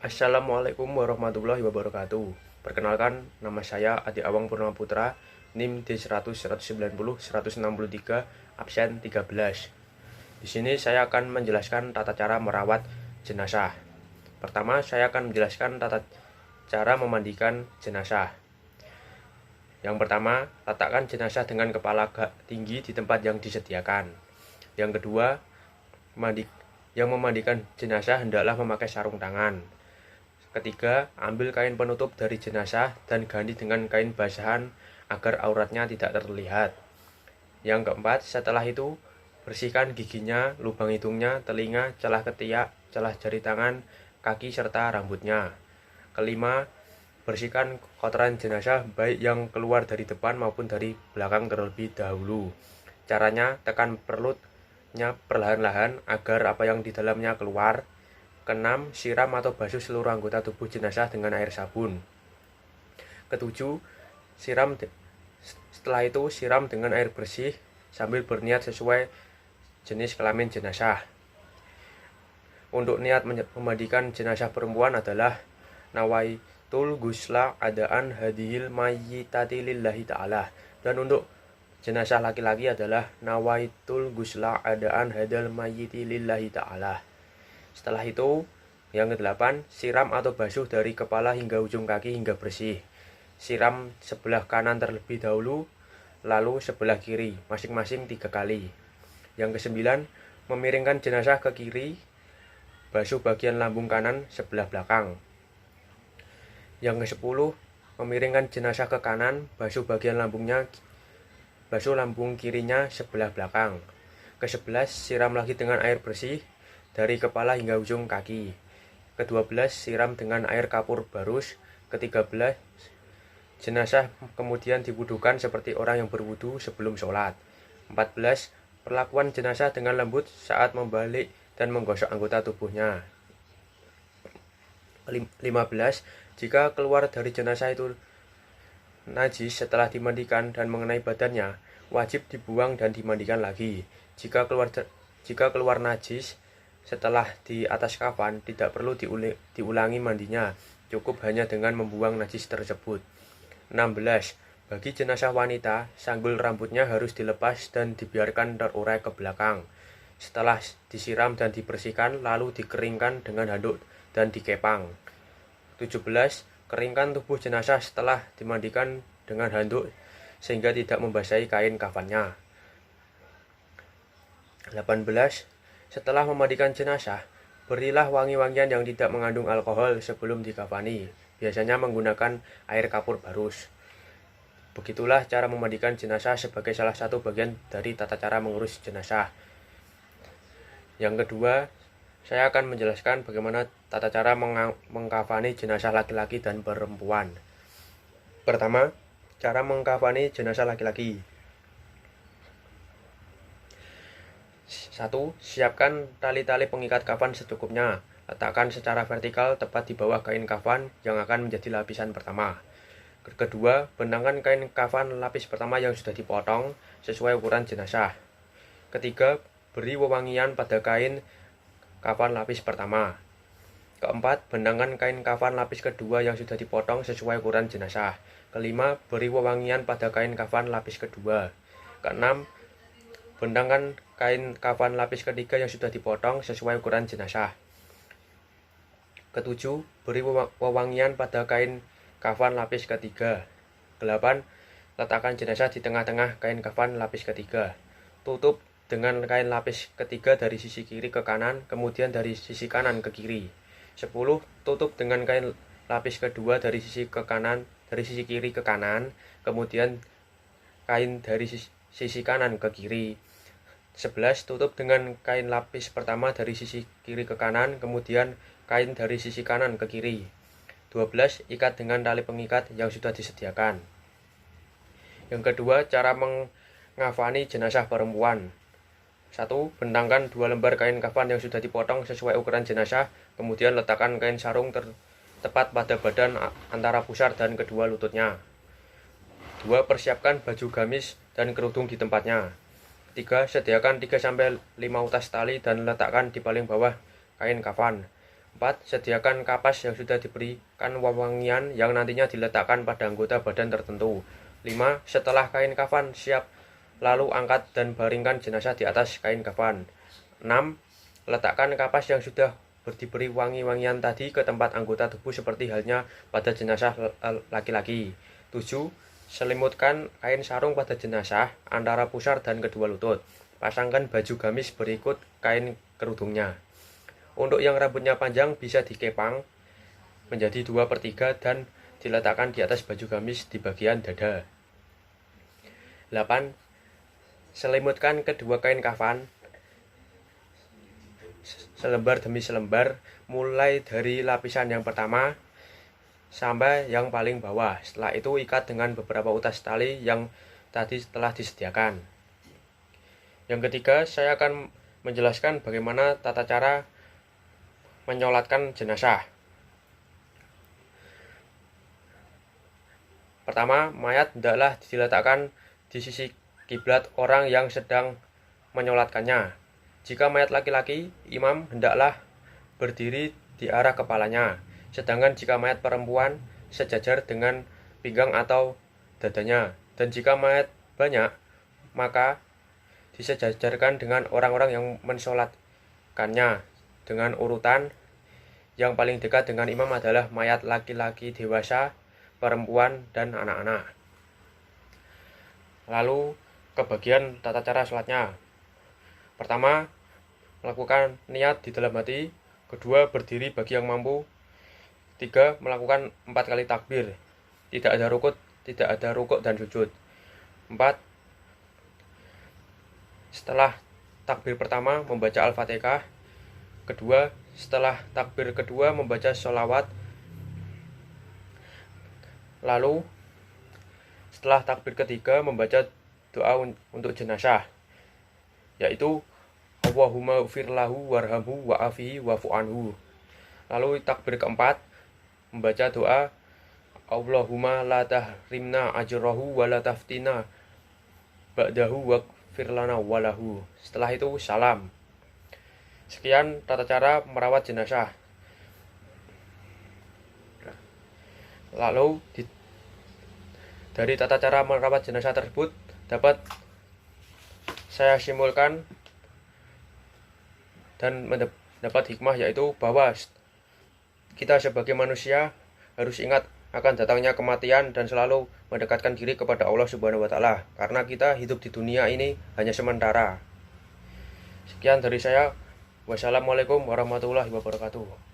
Assalamualaikum warahmatullahi wabarakatuh. Perkenalkan, nama saya Adi Awang Purnama Putra, NIM D100 190 163, absen 13. Di sini saya akan menjelaskan tata cara merawat jenazah. Pertama, saya akan menjelaskan tata cara memandikan jenazah. Yang pertama, letakkan jenazah dengan kepala tinggi di tempat yang disediakan. Yang kedua, yang memandikan jenazah hendaklah memakai sarung tangan. Ketiga, ambil kain penutup dari jenazah dan ganti dengan kain basahan agar auratnya tidak terlihat. Yang keempat, setelah itu bersihkan giginya, lubang hidungnya, telinga, celah ketiak, celah jari tangan, kaki serta rambutnya. Kelima, bersihkan kotoran jenazah baik yang keluar dari depan maupun dari belakang terlebih dahulu. Caranya, tekan perutnya perlahan-lahan agar apa yang di dalamnya keluar. Keenam, siram atau basuh seluruh anggota tubuh jenazah dengan air sabun. Ketujuh, setelah itu siram dengan air bersih sambil berniat sesuai jenis kelamin jenazah. Untuk niat memandikan jenazah perempuan adalah nawaitul gusla adaan hadhil mayyitati lillahi ta'ala. Dan untuk jenazah laki-laki adalah nawaitul gusla adaan hadal mayyiti lillahi ta'ala. Setelah itu, yang ke-8, siram atau basuh dari kepala hingga ujung kaki hingga bersih. Siram sebelah kanan terlebih dahulu, lalu sebelah kiri, masing-masing 3 kali. Yang ke-9, memiringkan jenazah ke kiri, basuh bagian lambung kanan sebelah belakang. Yang ke-10, memiringkan jenazah ke kanan, basuh lambung kirinya sebelah belakang. Ke-11, siram lagi dengan air bersih dari kepala hingga ujung kaki. Ke-12, siram dengan air kapur barus. Ke-13, jenazah kemudian diwudukan seperti orang yang berwudu sebelum sholat. 14, perlakuan jenazah dengan lembut saat membalik dan menggosok anggota tubuhnya. 15, jika keluar dari jenazah itu najis setelah dimandikan dan mengenai badannya, wajib dibuang dan dimandikan lagi. Jika keluar najis setelah di atas kafan, tidak perlu diulangi mandinya, cukup hanya dengan membuang najis tersebut. 16. Bagi jenazah wanita, sanggul rambutnya harus dilepas dan dibiarkan terurai ke belakang. Setelah disiram dan dibersihkan, lalu dikeringkan dengan handuk dan dikepang. 17. Keringkan tubuh jenazah setelah dimandikan dengan handuk sehingga tidak membasahi kain kafannya. 18. Setelah memandikan jenazah, berilah wangi-wangian yang tidak mengandung alkohol sebelum dikafani, biasanya menggunakan air kapur barus. Begitulah cara memandikan jenazah sebagai salah satu bagian dari tata cara mengurus jenazah. Yang kedua, saya akan menjelaskan bagaimana tata cara mengkafani jenazah laki-laki dan perempuan. Pertama, cara mengkafani jenazah laki-laki. 1. Siapkan tali-tali pengikat kafan secukupnya. Letakkan secara vertikal tepat di bawah kain kafan yang akan menjadi lapisan pertama. Kedua, benangkan kain kafan lapis pertama yang sudah dipotong sesuai ukuran jenazah. Ketiga, beri wewangian pada kain kafan lapis pertama. Keempat, benangkan kain kafan lapis kedua yang sudah dipotong sesuai ukuran jenazah. Kelima, beri wewangian pada kain kafan lapis kedua. Keenam, benangkan kain kafan lapis ketiga yang sudah dipotong sesuai ukuran jenazah. Ketujuh, beri wewangian pada kain kafan lapis ketiga. 8. Letakkan jenazah di tengah-tengah kain kafan lapis ketiga. Tutup dengan kain lapis ketiga dari sisi kiri ke kanan, kemudian dari sisi kanan ke kiri. 10. Tutup dengan kain lapis kedua dari sisi kiri ke kanan, kemudian kain dari sisi kanan ke kiri. 11. Tutup dengan kain lapis pertama dari sisi kiri ke kanan, kemudian kain dari sisi kanan ke kiri. 12. Ikat dengan tali pengikat yang sudah disediakan. Yang kedua, cara mengkafani jenazah perempuan. 1. Bentangkan 2 lembar kain kafan yang sudah dipotong sesuai ukuran jenazah, kemudian letakkan kain sarung tepat pada badan antara pusar dan kedua lututnya. 2. Persiapkan baju gamis dan kerudung di tempatnya. 3. Sediakan 3-5 utas tali dan letakkan di paling bawah kain kafan. 4. Sediakan kapas yang sudah diberikan wewangian yang nantinya diletakkan pada anggota badan tertentu. 5. Setelah kain kafan siap, lalu angkat dan baringkan jenazah di atas kain kafan. 6. Letakkan kapas yang sudah diberi wangi-wangian tadi ke tempat anggota tubuh seperti halnya pada jenazah laki-laki. 7. Selimutkan kain sarung pada jenazah antara pusar dan kedua lutut. Pasangkan baju gamis berikut kain kerudungnya. Untuk yang rambutnya panjang bisa dikepang menjadi 2/3 dan diletakkan di atas baju gamis di bagian dada. 8. Selimutkan kedua kain kafan selembar demi selembar, mulai dari lapisan yang pertama sampai yang paling bawah. Setelah itu ikat dengan beberapa utas tali yang tadi telah disediakan. Yang ketiga, saya akan menjelaskan bagaimana tata cara menyolatkan jenazah. Pertama, mayat hendaklah diletakkan di sisi kiblat orang yang sedang menyolatkannya. Jika mayat laki-laki, imam hendaklah berdiri di arah kepalanya, sedangkan jika mayat perempuan, sejajar dengan pinggang atau dadanya. Dan jika mayat banyak, maka disejajarkan dengan orang-orang yang mensolatkannya dengan urutan. Yang paling dekat dengan imam adalah mayat laki-laki dewasa, perempuan, dan anak-anak. Lalu ke bagian tata cara sholatnya. Pertama, melakukan niat di dalam hati. Kedua, berdiri bagi yang mampu. 3. Melakukan 4 kali takbir. Tidak ada rukuk dan sujud. 4. Setelah takbir pertama membaca Al-Fatihah. Kedua, setelah takbir kedua membaca sholawat. Lalu setelah takbir ketiga membaca doa untuk jenazah, yaitu Allahumma ghfir lahu warhamhu wa'afihi wa'fu anhu. Lalu takbir keempat membaca doa Allahumma la tahrimna ajrahu wa la taftina ba'dahu waghfir lana walahu. Setelah itu salam. Sekian tata cara merawat jenazah. Lalu dari tata cara merawat jenazah tersebut dapat saya simpulkan dan mendapat hikmah, yaitu bahwa kita sebagai manusia harus ingat akan datangnya kematian dan selalu mendekatkan diri kepada Allah Subhanahu wa Ta'ala, karena kita hidup di dunia ini hanya sementara. Sekian dari saya. Wassalamualaikum warahmatullahi wabarakatuh.